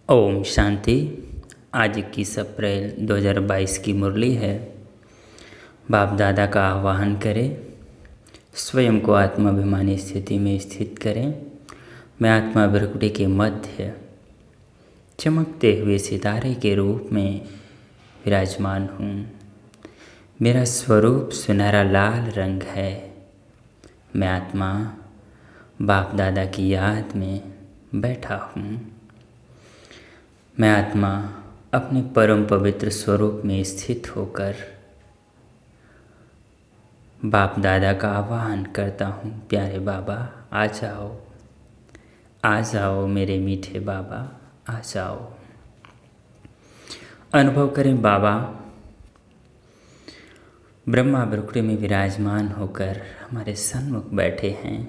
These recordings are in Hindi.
ओम शांति। आज 21 अप्रैल 2022 की मुरली है। बाप दादा का आह्वान करें, स्वयं को आत्माभिमानी स्थिति में स्थित करें। मैं आत्मा भ्रकुटी के मध्य चमकते हुए सितारे के रूप में विराजमान हूँ। मेरा स्वरूप सुनहरा लाल रंग है। मैं आत्मा बाप दादा की याद में बैठा हूँ। मैं आत्मा अपने परम पवित्र स्वरूप में स्थित होकर बाप दादा का आह्वान करता हूँ। प्यारे बाबा आ जाओ, आ जाओ मेरे मीठे बाबा, आ जाओ। अनुभव करें बाबा ब्रह्मा भ्रकुटी में विराजमान होकर हमारे सन्मुख बैठे हैं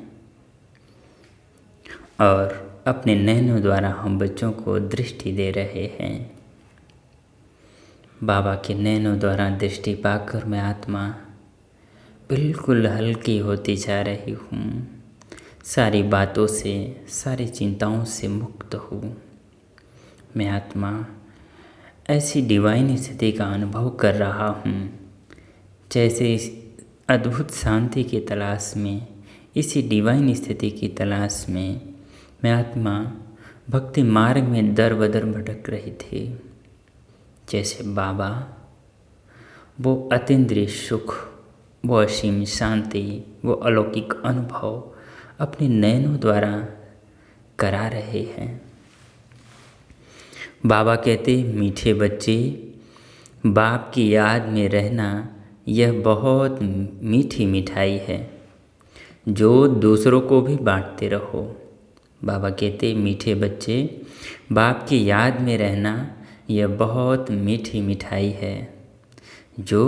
और अपने नैनों द्वारा हम बच्चों को दृष्टि दे रहे हैं। बाबा के नैनों द्वारा दृष्टि पाकर मैं आत्मा बिल्कुल हल्की होती जा रही हूँ। सारी बातों से, सारी चिंताओं से मुक्त हूँ। मैं आत्मा ऐसी डिवाइन स्थिति का अनुभव कर रहा हूँ जैसे इस अद्भुत शांति की तलाश में, इसी डिवाइन स्थिति की तलाश में मैं आत्मा भक्ति मार्ग में दर बदर भटक रही थी। जैसे बाबा वो अतीन्द्रिय सुख, वो असीम शांति, वो अलौकिक अनुभव अपने नयनों द्वारा करा रहे हैं। बाबा कहते, मीठे बच्चे, बाप की याद में रहना यह बहुत मीठी मिठाई है जो दूसरों को भी बांटते रहो। बाबा कहते, मीठे बच्चे, बाप की याद में रहना यह बहुत मीठी मिठाई है जो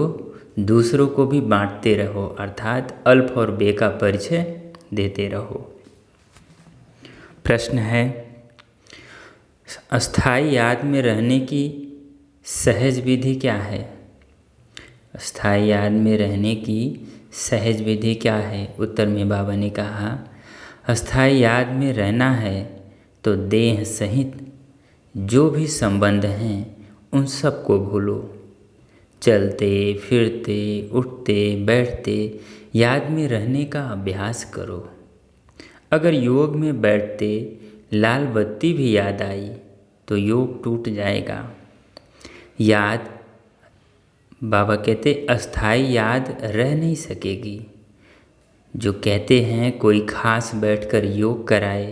दूसरों को भी बांटते रहो, अर्थात अल्प और बे का परिचय देते रहो। प्रश्न है, अस्थाई याद में रहने की सहज विधि क्या है? अस्थाई याद में रहने की सहज विधि क्या है? उत्तर में बाबा ने कहा, अस्थाई याद में रहना है तो देह सहित जो भी संबंध हैं उन सब को भूलो। चलते फिरते, उठते बैठते याद में रहने का अभ्यास करो। अगर योग में बैठते लाल बत्ती भी याद आई तो योग टूट जाएगा। याद, बाबा कहते, अस्थाई याद रह नहीं सकेगी। जो कहते हैं कोई खास बैठकर योग कराए,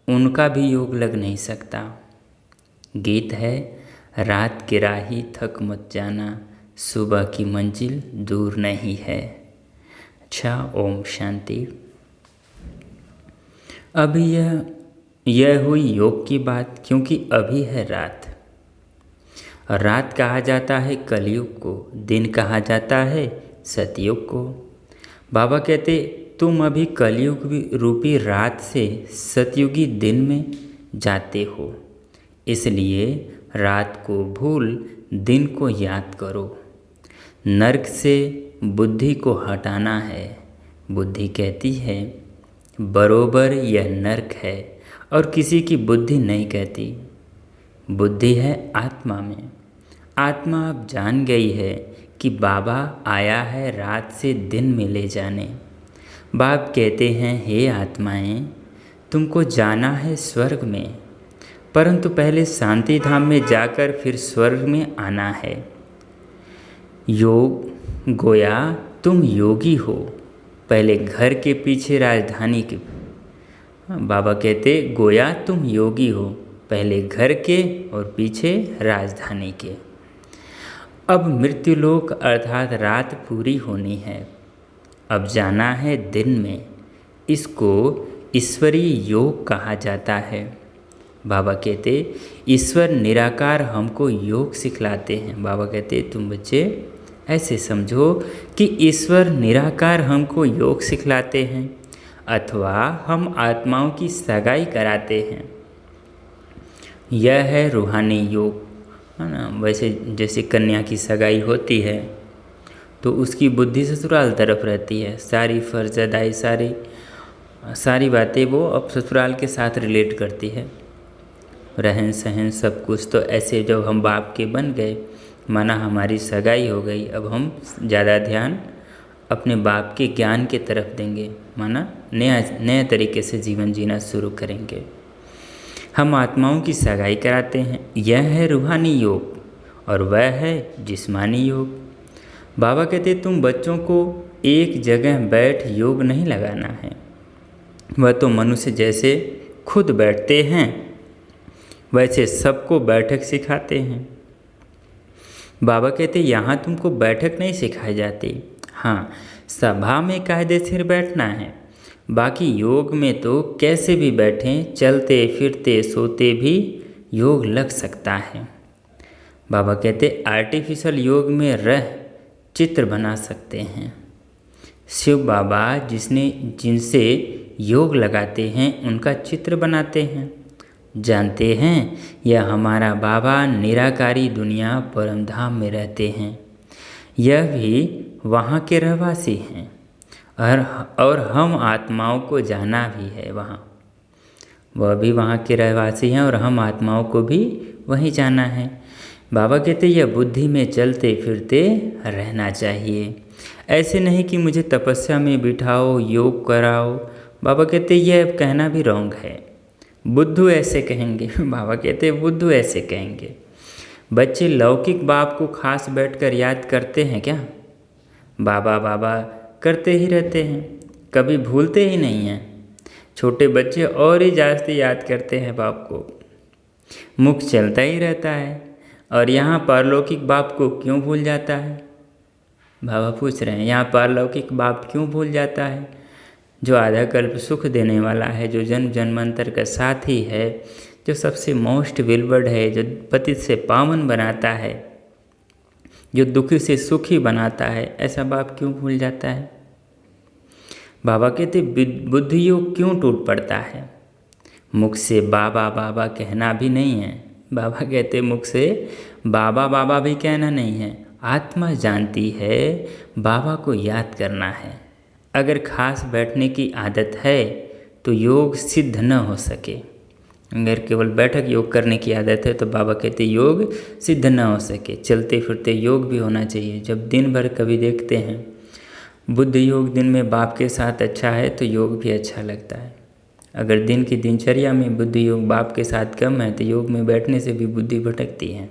उनका भी योग लग नहीं सकता। गीत है, रात की राही थक मत जाना, सुबह की मंजिल दूर नहीं है। अच्छा, ओम शांति। अभी यह हुई योग की बात, क्योंकि अभी है रात। और रात कहा जाता है कलयुग को, दिन कहा जाता है सतयुग को। बाबा कहते, तुम अभी कलयुग रूपी रात से सतयुगी दिन में जाते हो, इसलिए रात को भूल दिन को याद करो। नरक से बुद्धि को हटाना है। बुद्धि कहती है बरोबर यह नरक है, और किसी की बुद्धि नहीं कहती। बुद्धि है आत्मा में। आत्मा अब जान गई है कि बाबा आया है रात से दिन में ले जाने। बाप कहते हैं, हे आत्माएं, तुमको जाना है स्वर्ग में, परंतु पहले शांति धाम में जाकर फिर स्वर्ग में आना है। योग गोया तुम योगी हो, पहले घर के पीछे राजधानी के। बाबा कहते, गोया तुम योगी हो, पहले घर के और पीछे राजधानी के। अब मृत्युलोक अर्थात रात पूरी होनी है। अब जाना है दिन में। इसको ईश्वरीय योग कहा जाता है। बाबा कहते, ईश्वर निराकार हमको योग सिखलाते हैं। बाबा कहते, तुम बच्चे ऐसे समझो कि ईश्वर निराकार हमको योग सिखलाते हैं, अथवा हम आत्माओं की सगाई कराते हैं। यह है रूहानी योग, है ना। वैसे जैसे कन्या की सगाई होती है तो उसकी बुद्धि ससुराल तरफ रहती है। सारी फर्ज अदाई, सारी बातें वो अब ससुराल के साथ रिलेट करती है। रहन सहन सब कुछ। तो ऐसे जब हम बाप के बन गए, माना हमारी सगाई हो गई, अब हम ज़्यादा ध्यान अपने बाप के ज्ञान के तरफ देंगे, माना नए तरीके से जीवन जीना शुरू करेंगे। हम आत्माओं की सगाई कराते हैं, यह है रूहानी योग और वह है जिस्मानी योग। बाबा कहते तुम बच्चों को एक जगह बैठ योग नहीं लगाना है, वह तो मनुष्य जैसे खुद बैठते हैं वैसे सबको बैठक सिखाते हैं। बाबा कहते यहाँ तुमको बैठक नहीं सिखाई जाती, हाँ सभा में कायदे से बैठना है, बाकी योग में तो कैसे भी बैठें, चलते फिरते सोते भी योग लग सकता है। बाबा कहते आर्टिफिशियल योग में रह चित्र बना सकते हैं। शिव बाबा जिनसे योग लगाते हैं उनका चित्र बनाते हैं। जानते हैं यह हमारा बाबा निराकारी दुनिया परम धाम में रहते हैं, यह भी वहाँ के रहवासी हैं और हम आत्माओं को जाना भी है वहाँ, वह भी वहाँ के रहवासी हैं और हम आत्माओं को भी वहीं जाना है। बाबा कहते यह बुद्धि में चलते फिरते रहना चाहिए, ऐसे नहीं कि मुझे तपस्या में बिठाओ योग कराओ। बाबा कहते यह कहना भी रॉन्ग है, बुद्धू ऐसे कहेंगे। बाबा कहते बुद्धू ऐसे कहेंगे। बच्चे लौकिक बाप को खास बैठकर याद करते हैं क्या? बाबा बाबा करते ही रहते हैं, कभी भूलते ही नहीं हैं। छोटे बच्चे और ही जास्ती याद करते हैं बाप को, मुख चलता ही रहता है। और यहाँ पारलौकिक बाप को क्यों भूल जाता है? बाबा पूछ रहे हैं यहाँ पारलौकिक बाप क्यों भूल जाता है, जो आधा कल्प सुख देने वाला है, जो जन्म जन्मांतर का साथी है, जो सबसे मोस्ट विलवर्ड है, जो पतित से पावन बनाता है, जो दुखी से सुखी बनाता है, ऐसा बाप क्यों भूल जाता है? बाबा कहते बुद्धि योग क्यों टूट पड़ता है? मुख से बाबा बाबा कहना भी नहीं है। बाबा कहते मुख से बाबा बाबा भी कहना नहीं है, आत्मा जानती है बाबा को याद करना है। अगर खास बैठने की आदत है तो योग सिद्ध न हो सके। अगर केवल बैठक योग करने की आदत है तो बाबा कहते योग सिद्ध न हो सके। चलते फिरते योग भी होना चाहिए। जब दिन भर कभी देखते हैं बुद्ध योग दिन में बाप के साथ अच्छा है तो योग भी अच्छा लगता है। अगर दिन की दिनचर्या में बुद्धि योग बाप के साथ कम है तो योग में बैठने से भी बुद्धि भटकती है।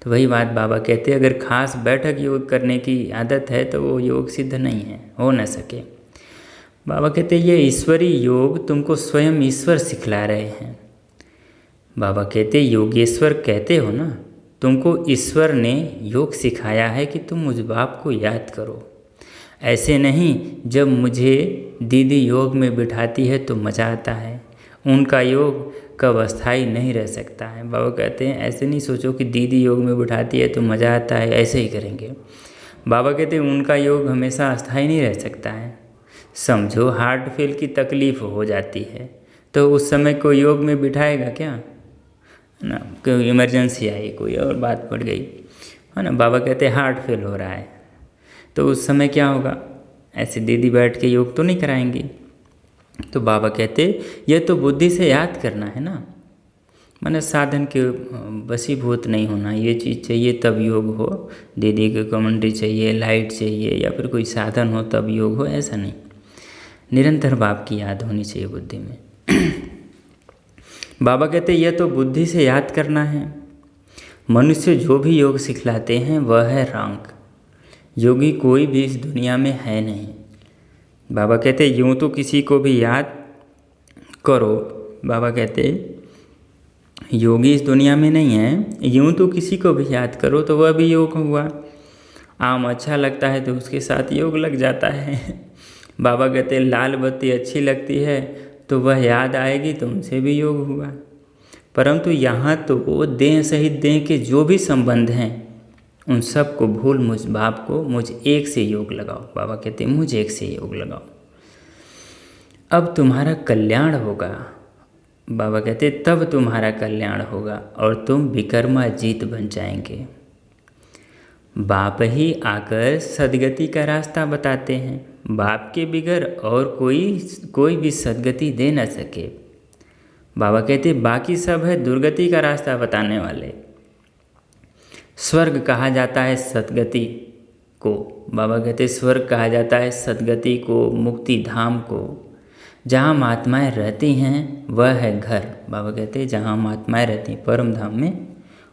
तो वही बात बाबा कहते हैं, अगर खास बैठक योग करने की आदत है तो वो योग सिद्ध नहीं है, हो न सके। बाबा कहते हैं ये ईश्वरी योग तुमको स्वयं ईश्वर सिखला रहे हैं। बाबा कहते योगेश्वर कहते हो ना, तुमको ईश्वर ने योग सिखाया है कि तुम मुझ बाप को याद करो। ऐसे नहीं जब मुझे दीदी योग में बिठाती है तो मज़ा आता है, उनका योग कब अस्थाई नहीं रह सकता है। बाबा कहते हैं ऐसे नहीं सोचो कि दीदी योग में बिठाती है तो मज़ा आता है, ऐसे ही करेंगे। बाबा कहते हैं उनका योग हमेशा अस्थाई नहीं रह सकता है। समझो हार्ट फेल की तकलीफ़ हो जाती है तो उस समय कोई योग में बिठाएगा क्या ना, कोई इमरजेंसी आई, कोई और बात पड़ गई है ना। बाबा कहते हैं हार्ट फेल हो रहा है तो उस समय क्या होगा, ऐसे दीदी बैठ के योग तो नहीं कराएंगी। तो बाबा कहते ये तो बुद्धि से याद करना है ना, माने साधन के वशीभूत नहीं होना। ये चीज़ चाहिए तब योग हो, दीदी की कमेंट्री चाहिए, लाइट चाहिए या फिर कोई साधन हो तब योग हो, ऐसा नहीं। निरंतर बाप की याद होनी चाहिए बुद्धि में। बाबा कहते यह तो बुद्धि से याद करना है। मनुष्य जो भी योग सिखलाते हैं वह है रॉन्ग। योगी कोई भी इस दुनिया में है नहीं। बाबा कहते यूँ तो किसी को भी याद करो। बाबा कहते योगी इस दुनिया में नहीं है, यूँ तो किसी को भी याद करो तो वह भी योग हुआ। आम अच्छा लगता है तो उसके साथ योग लग जाता है। बाबा कहते लाल बत्ती अच्छी लगती है तो वह याद आएगी तो उनसे भी योग हुआ। परंतु यहाँ तो वो देह सहित देह के जो भी संबंध हैं उन सब को भूल मुझ बाप को मुझ एक से योग लगाओ। बाबा कहते हैं मुझ एक से योग लगाओ, अब तुम्हारा कल्याण होगा। बाबा कहते तब तुम्हारा कल्याण होगा और तुम विकर्मा जीत बन जाएंगे। बाप ही आकर सदगति का रास्ता बताते हैं। बाप के बिगर और कोई भी सदगति दे न सके। बाबा कहते बाकी सब है दुर्गति का रास्ता बताने वाले। स्वर्ग कहा जाता है सद्गति को। बाबा कहते स्वर्ग कहा जाता है सद्गति को, मुक्ति धाम को। जहाँ महात्माएँ रहती हैं वह है घर। बाबा कहते जहाँ महात्माएँ रहती हैं परम धाम में,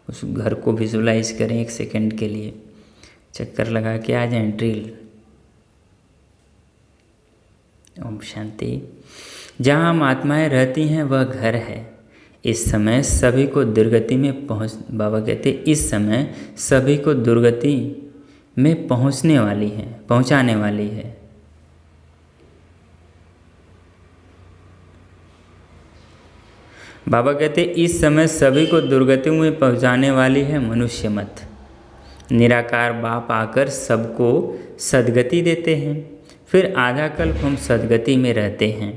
उस घर को विजुलाइज करें 1 सेकंड के लिए, चक्कर लगा के आ जाएं ड्रिल। ओम शांति। जहाँ महात्माएँ रहती हैं वह घर है। इस समय सभी को दुर्गति में बाबा कहते इस समय सभी को दुर्गति में पहुँचाने वाली है। बाबा कहते इस समय सभी को दुर्गति में पहुँचाने वाली है मनुष्य मत। निराकार बाप आकर सबको सद्गति देते हैं, फिर आधा कल्प हम सद्गति में रहते हैं।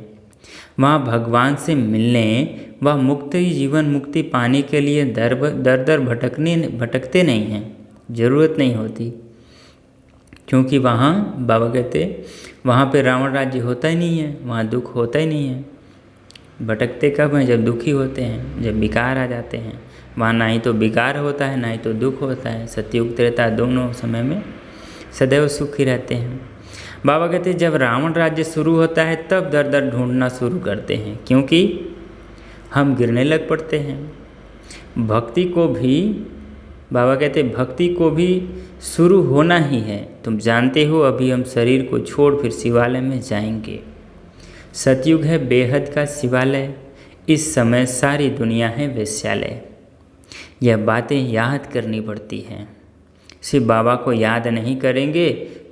वहाँ भगवान से मिलने व मुक्ति जीवन मुक्ति पाने के लिए दर दर भटकते नहीं हैं, ज़रूरत नहीं होती। क्योंकि वहाँ बाबा कहते वहाँ पे रावण राज्य होता ही नहीं है, वहाँ दुख होता ही नहीं है। भटकते कब हैं? जब दुखी होते हैं, जब विकार आ जाते हैं। वहाँ ना ही तो विकार होता है, ना ही तो दुख होता है। सतयुग त्रेता दोनों समय में सदैव सुखी रहते हैं। बाबा कहते जब रावण राज्य शुरू होता है तब दर दर ढूंढना शुरू करते हैं, क्योंकि हम गिरने लग पड़ते हैं। भक्ति को भी बाबा कहते भक्ति को भी शुरू होना ही है। तुम जानते हो अभी हम शरीर को छोड़ फिर शिवालय में जाएंगे। सतयुग है बेहद का शिवालय, इस समय सारी दुनिया है वेश्यालय। यह बातें याद करनी पड़ती हैं। सिर्फ बाबा को याद नहीं करेंगे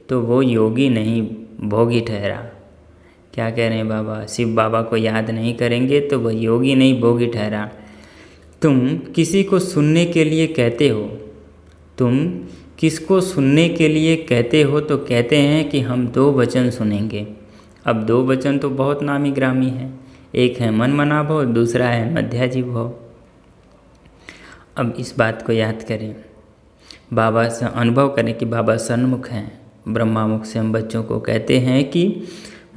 तो वो योगी नहीं भोगी ठहरा। क्या कह रहे हैं बाबा? शिव बाबा को याद नहीं करेंगे तो वह योगी नहीं भोगी ठहरा। तुम किसी को सुनने के लिए कहते हो, तुम किसको सुनने के लिए कहते हो तो कहते हैं कि हम 2 वचन सुनेंगे। अब 2 वचन तो बहुत नामी ग्रामी हैं, एक है मन मना भव, दूसरा है मध्याजी भव। अब इस बात को याद करें, बाबा से अनुभव करें कि बाबा सन्मुख हैं। ब्रह्मा मुख से हम बच्चों को कहते हैं कि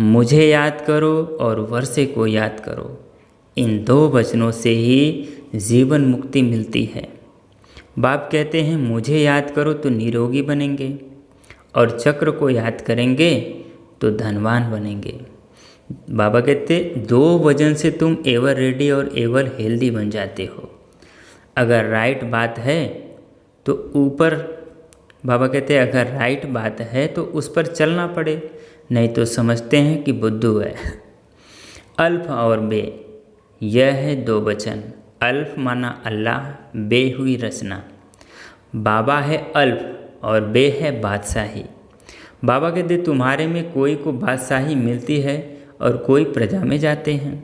मुझे याद करो और वर्षे को याद करो। इन 2 वचनों से ही जीवन मुक्ति मिलती है। बाप कहते हैं मुझे याद करो तो निरोगी बनेंगे, और चक्र को याद करेंगे तो धनवान बनेंगे। बाबा कहते 2 वचन से तुम एवर रेडी और एवर हेल्दी बन जाते हो। अगर राइट बात है तो ऊपर बाबा कहते हैं अगर राइट बात है तो उस पर चलना पड़े, नहीं तो समझते हैं कि बुद्धू है। अल्फ और बे, यह है 2 वचन। अल्फ माना अल्लाह, बे हुई रचना। बाबा है अल्फ और बे है बादशाही। बाबा कहते तुम्हारे में कोई को बादशाही मिलती है और कोई प्रजा में जाते हैं।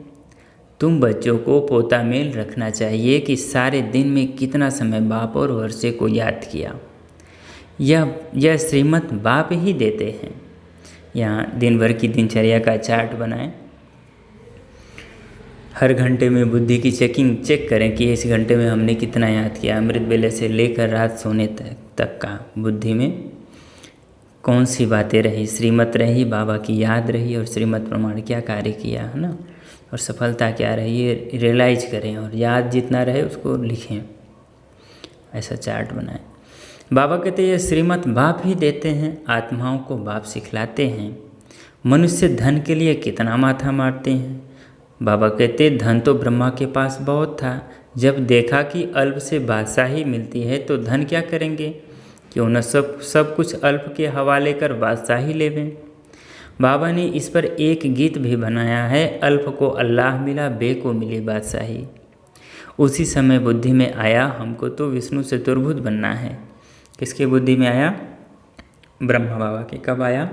तुम बच्चों को पोता मेल रखना चाहिए कि सारे दिन में कितना समय बाप और वर्षे को याद किया। यह श्रीमत बाप ही देते हैं। यहाँ दिन भर की दिनचर्या का चार्ट बनाएं। हर घंटे में बुद्धि की चेक करें कि इस घंटे में हमने कितना याद किया। अमृत वेले से लेकर रात सोने तक का बुद्धि में कौन सी बातें रही, श्रीमत रही, बाबा की याद रही, और श्रीमत प्रमाण क्या कार्य किया है ना, और सफलता क्या रही, ये रियलाइज करें। और याद जितना रहे उसको लिखें, ऐसा चार्ट बनाएं। बाबा कहते हैं ये श्रीमत बाप ही देते हैं, आत्माओं को बाप सिखलाते हैं। मनुष्य धन के लिए कितना माथा मारते हैं। बाबा कहते धन तो ब्रह्मा के पास बहुत था, जब देखा कि अल्प से बादशाही मिलती है तो धन क्या करेंगे, क्यों न सब कुछ अल्प के हवाले कर बादशाही लेवें। बाबा ने इस पर एक गीत भी बनाया है, अल्प को अल्लाह मिला, बे को मिली बादशाही। उसी समय बुद्धि में आया हमको तो विष्णु चतुर्भुज बनना है। किसके बुद्धि में आया? ब्रह्मा बाबा के। कब आया?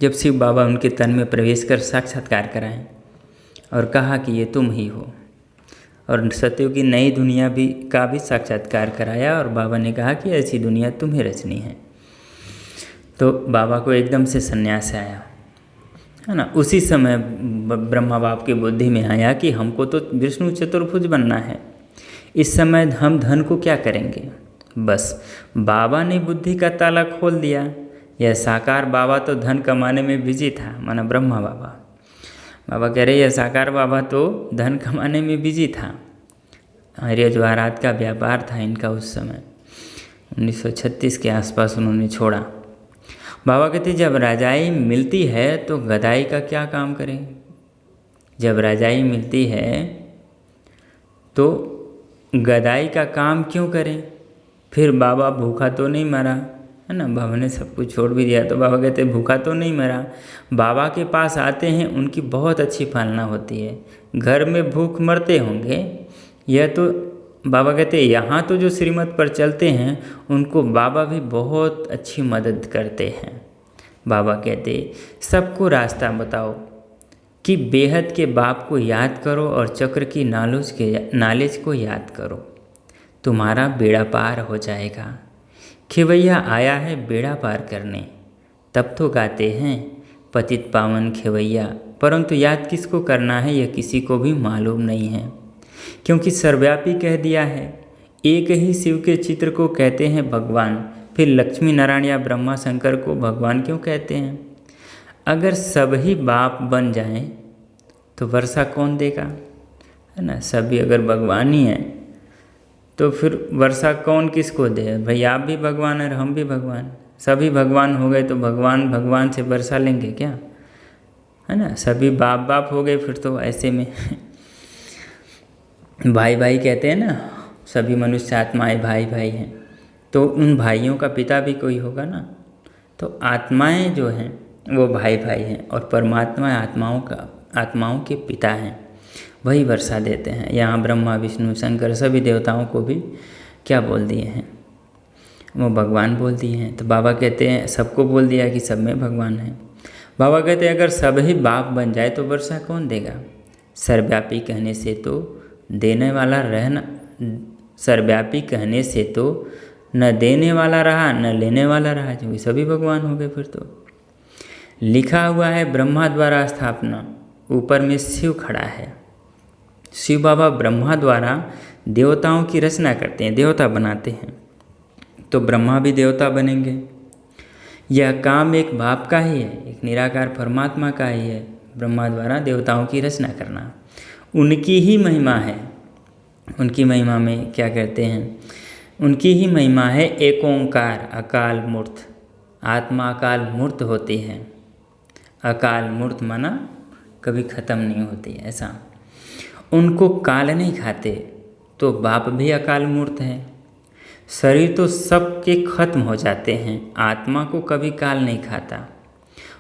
जब शिव बाबा उनके तन में प्रवेश कर साक्षात्कार कराएं और कहा कि ये तुम ही हो। और सतयुग की नई दुनिया का भी साक्षात्कार कराया और बाबा ने कहा कि ऐसी दुनिया तुम्हें रचनी है। तो बाबा को एकदम से संन्यास आया, है ना। उसी समय ब्रह्मा बाप की बुद्धि में आया कि हमको तो विष्णु चतुर्भुज बनना है। इस समय हम धन को क्या करेंगे? बस बाबा ने बुद्धि का ताला खोल दिया। यह साकार बाबा तो धन कमाने में बिजी था, माना ब्रह्मा बाबा। बाबा कह रहे, यह साकार बाबा तो धन कमाने में बिजी था। आर्य जवाहरात का व्यापार था इनका उस समय, 1936 के आसपास उन्होंने छोड़ा। बाबा कहते, जब रजाई मिलती है तो गदाई का क्या काम करें। जब रजाई मिलती है तो गदाई का काम क्यों करें। फिर बाबा भूखा तो नहीं मरा, है ना। बाबा ने सब कुछ छोड़ भी दिया तो बाबा कहते भूखा तो नहीं मरा। बाबा के पास आते हैं, उनकी बहुत अच्छी पालना होती है। घर में भूख मरते होंगे, यह तो बाबा कहते यहाँ तो जो श्रीमत पर चलते हैं उनको बाबा भी बहुत अच्छी मदद करते हैं। बाबा कहते सबको रास्ता बताओ कि बेहद के बाप को याद करो और चक्र की नॉलेज को याद करो, तुम्हारा बेड़ा पार हो जाएगा। खेवैया आया है बेड़ा पार करने, तब तो गाते हैं पतित पावन खेवैया, परंतु याद किसको करना है यह किसी को भी मालूम नहीं है, क्योंकि सर्वव्यापी कह दिया है। एक ही शिव के चित्र को कहते हैं भगवान, फिर लक्ष्मी नारायण या ब्रह्मा शंकर को भगवान क्यों कहते हैं। अगर सब ही बाप बन जाएं तो वर्षा कौन देगा, है ना। सभी अगर भगवान ही हैं तो फिर वर्षा कौन किसको दे। भाई आप भी भगवान और हम भी भगवान, सभी भगवान हो गए तो भगवान से वर्षा लेंगे क्या, है ना। सभी बाप हो गए फिर तो ऐसे में भाई कहते हैं ना, सभी मनुष्य आत्माएं भाई हैं, तो उन भाइयों का पिता भी कोई होगा ना। तो आत्माएं जो हैं वो भाई हैं और परमात्मा आत्माओं के पिता हैं, वही वर्षा देते हैं। यहाँ ब्रह्मा विष्णु शंकर सभी देवताओं को भी क्या बोल दिए हैं, वो भगवान बोल दिए हैं। तो बाबा कहते हैं सबको बोल दिया कि सब में भगवान है। बाबा कहते हैं अगर सब ही बाप बन जाए तो वर्षा कौन देगा। सर्वव्यापी कहने से तो देने वाला रहना, सर्वव्यापी कहने से तो न देने वाला रहा न लेने वाला रहा, जो सभी भगवान हो गए फिर तो। लिखा हुआ है ब्रह्मा द्वारा स्थापना, ऊपर में शिव खड़ा है। शिव बाबा ब्रह्मा द्वारा देवताओं की रचना करते हैं, देवता बनाते हैं, तो ब्रह्मा भी देवता बनेंगे। यह काम एक बाप का ही है, एक निराकार परमात्मा का ही है, ब्रह्मा द्वारा देवताओं की रचना करना उनकी ही महिमा है। उनकी महिमा में क्या कहते हैं, उनकी ही महिमा है एक ओंकार अकाल मूर्त। आत्मा अकाल मूर्त होती है, अकाल मूर्त माना कभी ख़त्म नहीं होती, ऐसा। उनको काल नहीं खाते, तो बाप भी अकाल मूर्त है। शरीर तो सबके खत्म हो जाते हैं, आत्मा को कभी काल नहीं खाता।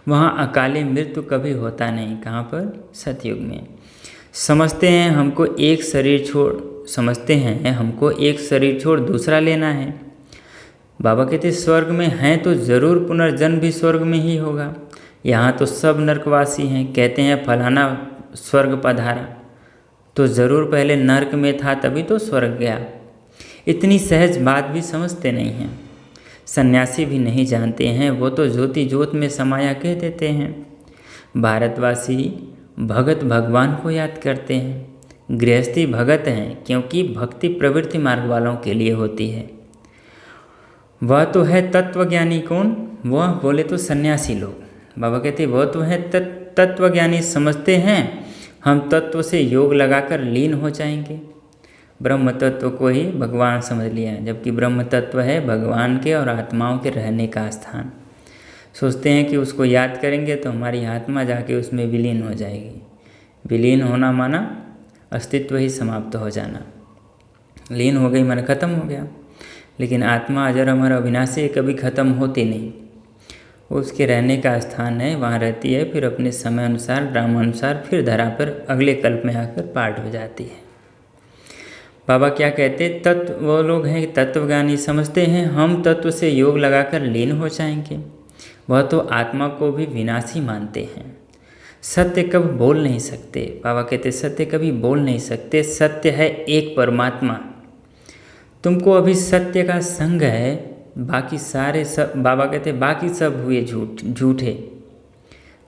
वहाँ अकाली मृत्यु कभी होता नहीं, कहाँ पर, सतयुग में। समझते हैं हमको एक शरीर छोड़ दूसरा लेना है। बाबा कहते स्वर्ग में हैं तो ज़रूर पुनर्जन्म भी स्वर्ग में ही होगा। यहाँ तो सब नरकवासी हैं, कहते हैं फलाना स्वर्ग पधारा, तो ज़रूर पहले नरक में था तभी तो स्वर्ग गया। इतनी सहज बात भी समझते नहीं हैं। सन्यासी भी नहीं जानते हैं, वो तो ज्योति ज्योत में समाया कह देते हैं। भारतवासी भगत भगवान को याद करते हैं। गृहस्थी भगत हैं क्योंकि भक्ति प्रवृत्ति मार्ग वालों के लिए होती है। वह तो है तत्वज्ञानी। कौन? वह बोले तो सन्यासी लोग। बाबा कहते वह तो है तत्वज्ञानी, समझते हैं हम तत्व से योग लगाकर लीन हो जाएंगे। ब्रह्म तत्व को ही भगवान समझ लिया, जबकि ब्रह्म तत्व है भगवान के और आत्माओं के रहने का स्थान। सोचते हैं कि उसको याद करेंगे तो हमारी आत्मा जाके उसमें विलीन हो जाएगी। विलीन होना माना अस्तित्व ही समाप्त हो जाना। लीन हो गई माना ख़त्म हो गया। लेकिन आत्मा अजर अमर अविनाशी कभी ख़त्म होती नहीं, वो उसके रहने का स्थान है, वहाँ रहती है, फिर अपने समय अनुसार ड्रामानुसार फिर धरा पर अगले कल्प में आकर पार्ट हो जाती है। बाबा क्या कहते, तत्व वो लोग हैं तत्वज्ञानी, समझते हैं हम तत्व से योग लगाकर लीन हो जाएंगे। वह तो आत्मा को भी विनाशी मानते हैं। सत्य कब बोल नहीं सकते। बाबा कहते सत्य कभी बोल नहीं सकते। सत्य है एक परमात्मा। तुमको अभी सत्य का संग है, बाकी सारे सब, बाबा कहते बाकी सब हुए झूठे।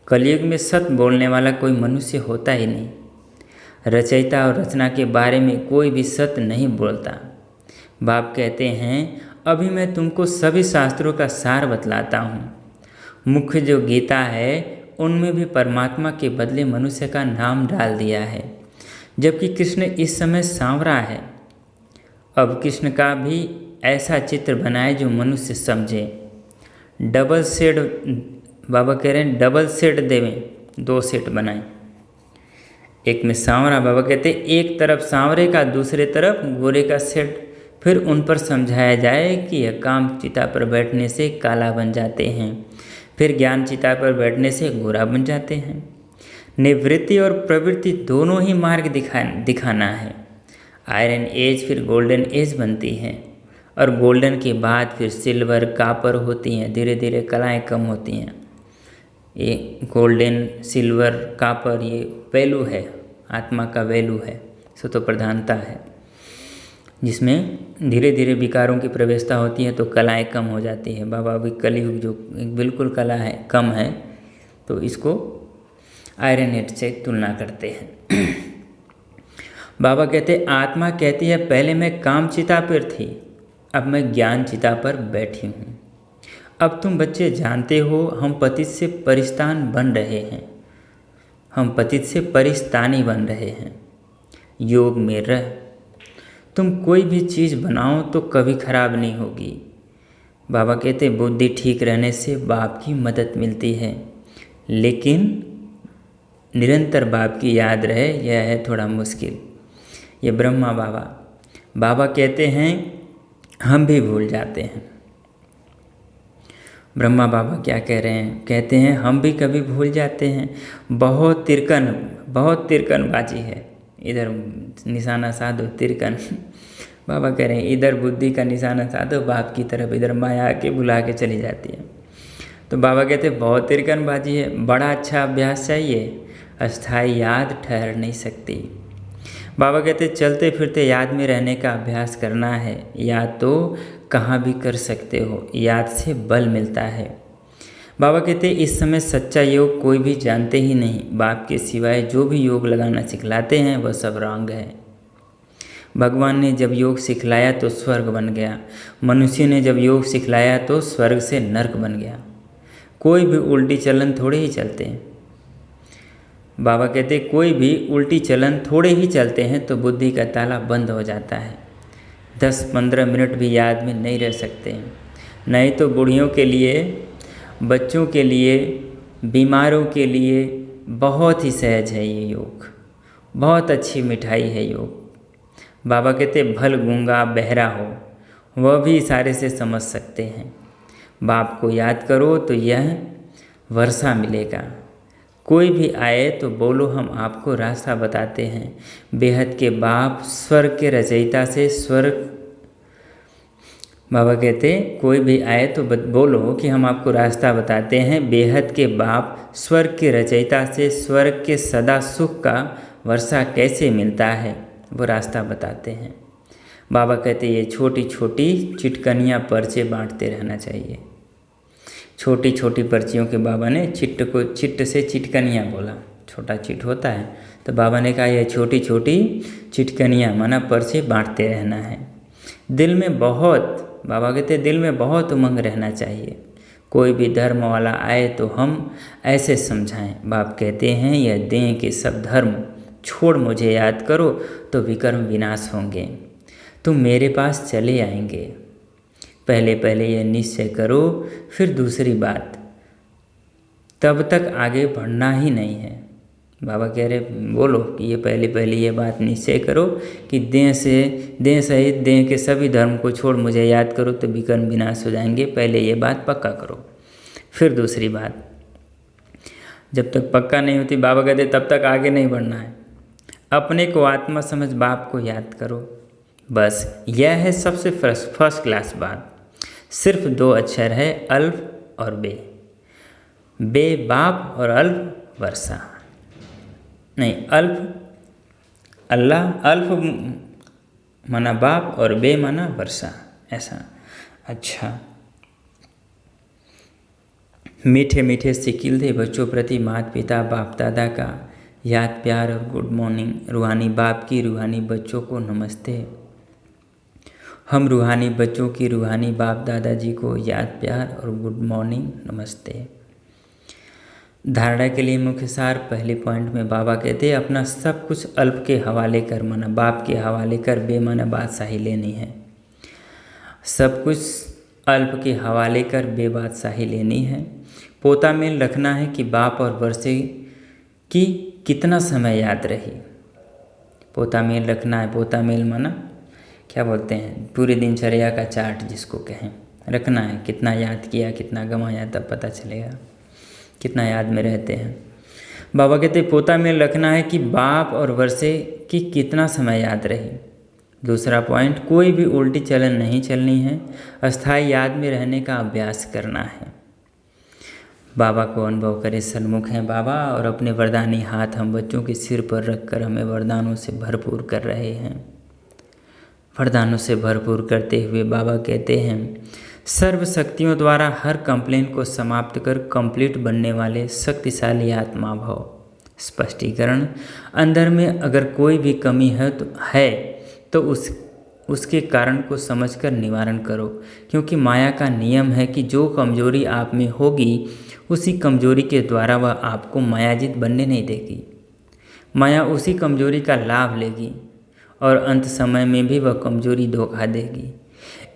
कलयुग में सत्य बोलने वाला कोई मनुष्य होता ही नहीं। रचयिता और रचना के बारे में कोई भी सत्य नहीं बोलता। बाप कहते हैं अभी मैं तुमको सभी शास्त्रों का सार बतलाता हूँ। मुख्य जो गीता है उनमें भी परमात्मा के बदले मनुष्य का नाम डाल दिया है, जबकि कृष्ण इस समय सांवरा है। अब कृष्ण का भी ऐसा चित्र बनाए जो मनुष्य समझे। डबल शेड, बाबा कह रहे हैं डबल शेड देवें, 2 सेट बनाएं। एक में सांवरा, बाबा कहते हैं एक तरफ सांवरे का, दूसरे तरफ गोरे का सेट। फिर उन पर समझाया जाए कि यह काम चिता पर बैठने से काला बन जाते हैं, फिर ज्ञान चिता पर बैठने से गोरा बन जाते हैं। निवृत्ति और प्रवृत्ति दोनों ही मार्ग दिखाना है। आयरन एज फिर गोल्डन एज बनती है, और गोल्डन के बाद फिर सिल्वर कापर होती हैं। धीरे धीरे कलाएं कम होती हैं। ये गोल्डन सिल्वर कापर ये वैल्यू है, आत्मा का वैल्यू है, सतो प्रधानता है, जिसमें धीरे धीरे विकारों की प्रवेशता होती है तो कलाएं कम हो जाती है। बाबा अभी कलयुग जो बिल्कुल कला है कम है, तो इसको आयरन एज से तुलना करते हैं। बाबा कहते आत्मा कहती है पहले मैं काम चिता पर थी, अब मैं ज्ञान चिता पर बैठी हूँ। अब तुम बच्चे जानते हो हम पतित से परिस्तान बन रहे हैं, हम पतित से परिस्तानी बन रहे हैं। योग में रह तुम कोई भी चीज़ बनाओ तो कभी खराब नहीं होगी। बाबा कहते बुद्धि ठीक रहने से बाप की मदद मिलती है, लेकिन निरंतर बाप की याद रहे यह है थोड़ा मुश्किल। ये ब्रह्मा बाबा कहते हैं हम भी भूल जाते हैं। ब्रह्मा बाबा क्या कह रहे हैं? कहते हैं हम भी कभी भूल जाते हैं। बहुत तिरकनबाजी है, इधर निशाना साधो तिरकन। बाबा कह रहे हैं इधर बुद्धि का निशाना साधो बाप की तरफ, इधर माया आके बुला के चली जाती है। तो बाबा कहते हैं बहुत तिरकनबाजी है, बड़ा अच्छा अभ्यास चाहिए, अस्थाई याद ठहर नहीं सकती। बाबा कहते चलते फिरते याद में रहने का अभ्यास करना है। याद तो कहाँ भी कर सकते हो, याद से बल मिलता है। बाबा कहते इस समय सच्चा योग कोई भी जानते ही नहीं। बाप के सिवाय जो भी योग लगाना सिखलाते हैं वह सब रॉन्ग है। भगवान ने जब योग सिखलाया तो स्वर्ग बन गया, मनुष्य ने जब योग सिखलाया तो स्वर्ग से नर्क बन गया। कोई भी उल्टी चलन थोड़े ही चलते हैं। बाबा कहते कोई भी उल्टी चलन थोड़े ही चलते हैं तो बुद्धि का ताला बंद हो जाता है। 10-15 मिनट भी याद में नहीं रह सकते हैं। नहीं तो बूढ़ियों के लिए, बच्चों के लिए, बीमारों के लिए बहुत ही सहज है ये योग, बहुत अच्छी मिठाई है योग। बाबा कहते भल गूंगा बहरा हो वह भी इशारे से समझ सकते हैं। बाप को याद करो तो यह वर्षा मिलेगा। कोई भी आए तो बोलो हम आपको रास्ता बताते हैं। बेहद के बाप स्वर्ग के रचयिता से स्वर्ग, बाबा कहते कोई भी आए तो बोलो कि हम आपको रास्ता बताते हैं। बेहद के बाप स्वर्ग के रचयिता से स्वर्ग के सदा सुख का वर्षा कैसे मिलता है वो रास्ता बताते हैं। बाबा कहते ये छोटी छोटी चिटकनियाँ पर्चे बांटते रहना चाहिए। छोटी छोटी पर्चियों के बाबा ने चिट्ट से चिटकनियाँ बोला। छोटा चिट होता है तो बाबा ने कहा यह छोटी छोटी चिटकनियाँ माना पर्चे बांटते रहना है। दिल में बहुत, बाबा कहते दिल में बहुत उमंग रहना चाहिए। कोई भी धर्म वाला आए तो हम ऐसे समझाएं। बाप कहते हैं यह दें कि सब धर्म छोड़ मुझे याद करो तो विकर्म विनाश होंगे, तुम मेरे पास चले आएंगे। पहले पहले यह निश्चय करो, फिर दूसरी बात, तब तक आगे बढ़ना ही नहीं है। बाबा कह रहे बोलो कि ये पहले पहले ये बात निश्चय करो कि देह सहित देह के सभी धर्म को छोड़ मुझे याद करो तो विकर्म विनाश हो जाएंगे। पहले ये बात पक्का करो, फिर दूसरी बात। जब तक पक्का नहीं होती बाबा कहते तब तक आगे नहीं बढ़ना है। अपने को आत्मा समझ बाप को याद करो, बस यह है सबसे फर्स्ट क्लास बात। सिर्फ 2 अक्षर है अल्फ और बे। बे बाप और अल्फ वर्षा, नहीं अल्फ अल्लाह, अल्फ माना बाप और बे माना वर्षा, ऐसा। अच्छा, मीठे मीठे सिकिल दे बच्चों प्रति माता पिता बाप दादा का याद प्यार और गुड मॉर्निंग। रूहानी बाप की रूहानी बच्चों को नमस्ते। हम रूहानी बच्चों की रूहानी बाप दादाजी को याद प्यार और गुड मॉर्निंग नमस्ते। धारणा के लिए मुख्य सार पहले पॉइंट में बाबा कहते हैं अपना सब कुछ अल्प के हवाले कर, माना बाप के हवाले कर, बेमाना बादशाही लेनी है। सब कुछ अल्प के हवाले कर बेबादशाही लेनी है। पोता मेल रखना है कि बाप और वर्षे की कितना समय याद रही। पोता मेल रखना है, पोता मेल माना क्या बोलते हैं, पूरी दिनचर्या का चार्ट जिसको कहें रखना है, कितना याद किया कितना गंवाया तब पता चलेगा कितना याद में रहते हैं। बाबा कहते पोता मेल रखना है कि बाप और वर्षे की कितना समय याद रही। दूसरा पॉइंट, कोई भी उल्टी चलन नहीं चलनी है, अस्थायी याद में रहने का अभ्यास करना है। बाबा को अनुभव करे सन्मुख हैं बाबा और अपने वरदानी हाथ हम बच्चों के सिर पर रखकर हमें वरदानों से भरपूर कर रहे हैं। वरदानों से भरपूर करते हुए बाबा कहते हैं सर्व शक्तियों द्वारा हर कंप्लेन को समाप्त कर कंप्लीट बनने वाले शक्तिशाली आत्मा भव। स्पष्टीकरण, अंदर में अगर कोई भी कमी है तो उसके कारण को समझकर निवारण करो, क्योंकि माया का नियम है कि जो कमजोरी आप में होगी उसी कमजोरी के द्वारा वह आपको मायाजित बनने नहीं देगी। माया उसी कमजोरी का लाभ लेगी और अंत समय में भी वह कमजोरी धोखा देगी।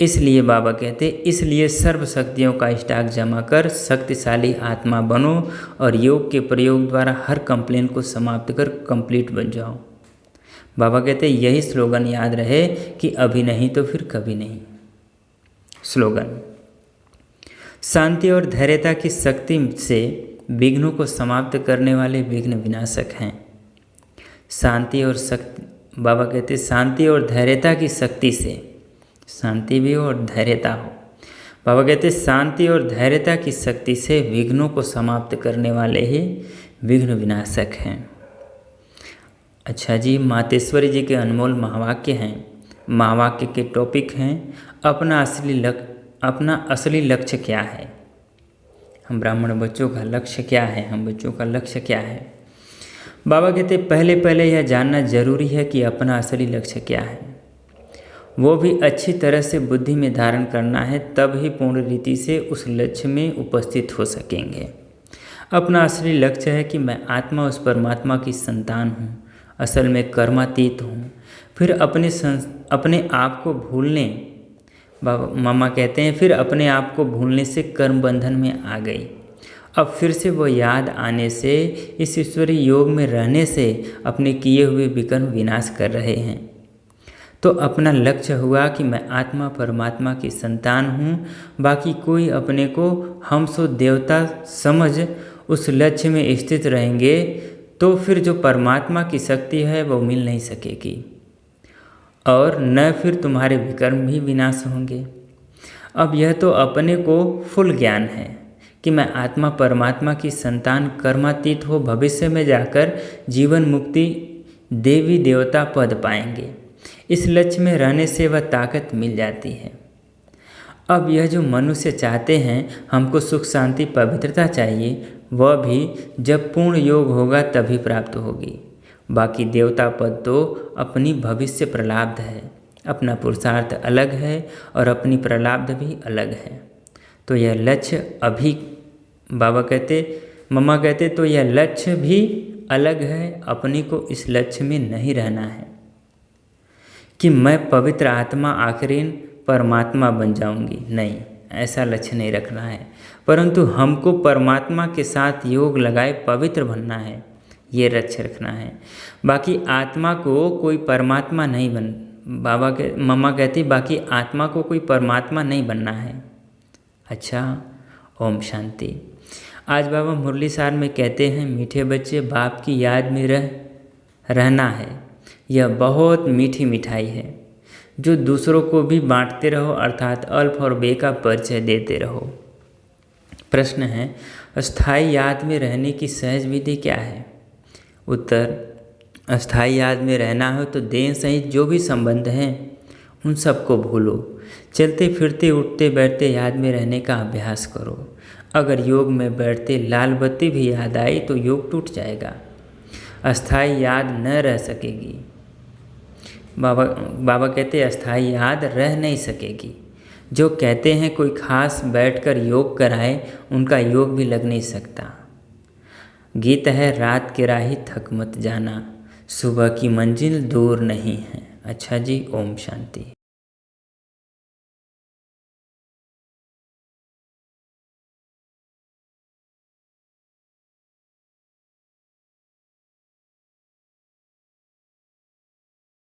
इसलिए बाबा कहते इसलिए सर्व शक्तियों का स्टॉक जमा कर शक्तिशाली आत्मा बनो और योग के प्रयोग द्वारा हर कंप्लेन को समाप्त कर कंप्लीट बन जाओ। बाबा कहते यही स्लोगन याद रहे कि अभी नहीं तो फिर कभी नहीं। स्लोगन, शांति और धैर्यता की शक्ति से विघ्नों को समाप्त करने वाले विघ्न विनाशक हैं। शांति और शक्ति, बाबा कहते शांति और धैर्यता की शक्ति से, शांति भी हो और धैर्यता हो। बाबा कहते शांति और धैर्यता की शक्ति से विघ्नों को समाप्त करने वाले ही विघ्न विनाशक हैं। अच्छा जी, मातेश्वरी जी के अनमोल महावाक्य हैं। महावाक्य के टॉपिक हैं अपना असली लक्ष्य क्या है। हम ब्राह्मण बच्चों का लक्ष्य क्या है, हम बच्चों का लक्ष्य क्या है। बाबा कहते पहले यह जानना जरूरी है कि अपना असली लक्ष्य क्या है, वो भी अच्छी तरह से बुद्धि में धारण करना है, तब ही पूर्ण रीति से उस लक्ष्य में उपस्थित हो सकेंगे। अपना असली लक्ष्य है कि मैं आत्मा उस परमात्मा की संतान हूँ, असल में कर्मातीत हूँ। फिर अपने आप को भूलने, बाबा मामा कहते हैं फिर अपने आप को भूलने से कर्म बंधन में आ गई। अब फिर से वो याद आने से, इस ईश्वरीय योग में रहने से अपने किए हुए विकर्म विनाश कर रहे हैं। तो अपना लक्ष्य हुआ कि मैं आत्मा परमात्मा की संतान हूँ, बाकी कोई अपने को हम सो देवता समझ उस लक्ष्य में स्थित रहेंगे तो फिर जो परमात्मा की शक्ति है वो मिल नहीं सकेगी और न फिर तुम्हारे विकर्म भी विनाश होंगे। अब यह तो अपने को फुल ज्ञान है कि मैं आत्मा परमात्मा की संतान कर्मातीत हो भविष्य में जाकर जीवन मुक्ति देवी देवता पद पाएंगे। इस लक्ष्य में रहने से वह ताकत मिल जाती है। अब यह जो मनुष्य चाहते हैं हमको सुख शांति पवित्रता चाहिए, वह भी जब पूर्ण योग होगा तभी प्राप्त होगी। बाकी देवता पद तो अपनी भविष्य प्रलाब्ध है, अपना पुरुषार्थ अलग है और अपनी प्रलाब्ध भी अलग है। तो यह लक्ष्य अभी बाबा कहते मम्मा कहते तो यह लक्ष्य भी अलग है। अपने को इस लक्ष्य में नहीं रहना है कि मैं पवित्र आत्मा आखिरीन परमात्मा बन जाऊंगी, नहीं, ऐसा लक्ष्य नहीं रखना है। परंतु हमको परमात्मा के साथ योग लगाए पवित्र बनना है, ये लक्ष्य रखना है। बाकी आत्मा को कोई परमात्मा नहीं बाबा के मम्मा कहती बाकी आत्मा को कोई परमात्मा नहीं बनना है। अच्छा, ओम शांति। आज बाबा मुरली सार में कहते हैं मीठे बच्चे बाप की याद में रहना है। यह बहुत मीठी मिठाई है जो दूसरों को भी बांटते रहो, अर्थात अल्प और बे का परिचय देते रहो। प्रश्न है अस्थायी याद में रहने की सहज विधि क्या है। उत्तर, अस्थायी याद में रहना हो तो देह सहित जो भी संबंध हैं उन सबको भूलो। चलते फिरते उठते बैठते याद में रहने का अभ्यास करो। अगर योग में बैठते लाल बत्ती भी याद आई तो योग टूट जाएगा, अस्थायी याद न रह सकेगी। बाबा कहते अस्थायी याद रह नहीं सकेगी। जो कहते हैं कोई खास बैठकर योग कराए उनका योग भी लग नहीं सकता। गीत है रात के राही थक मत जाना, सुबह की मंजिल दूर नहीं है। अच्छा जी, ओम शांति।